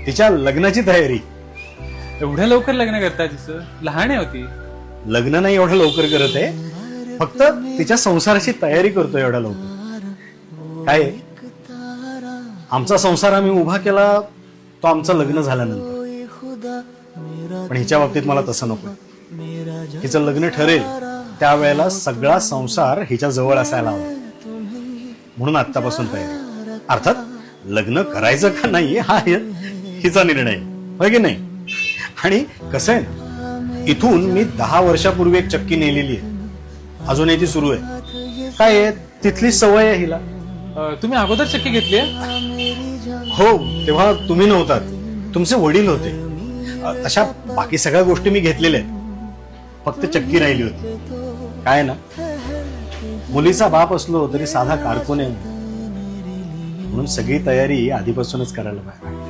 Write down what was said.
तिच्या लग्नाची तयारी. एवढ्या लवकर लग्न करता तिचं? लहान आहे होती. लग्न नाही एवढं लवकर करत आहे, फक्त तिच्या संसाराची तयारी करतो एवढ्या लवकर. काय आहे? आमचा संसार आम्ही उभा केला तो आमचं लग्न झाल्यानंतर. पण हिच्या बाबतीत मला तसं नको. हिचं लग्न ठरेल त्यावेळेला सगळा संसार हिच्या जवळ असायला हवा, म्हणून आत्तापासून तयारी. अर्थात लग्न करायचं का नाही हा हिचा निर्णय, होय की नाही? आणि कसं आहे, इथून मी 10 वर्षापूर्वी एक चक्की नेलेली आहे, अजूनही ती सुरू आहे. काय आहे, तिथली सवय आहे हिला. तुम्ही अगोदर चक्की घेतली? हो, तेव्हा तुम्ही नव्हतात, तुमचे वडील होते. तशा बाकी सगळ्या गोष्टी मी घेतलेल्या आहेत, फक्त चक्की राहिली होती. काय ना, मुलीचा बाप असलो तरी साधा कारकून आहे, म्हणून सगळी तयारी आधीपासूनच करायला पाहिजे.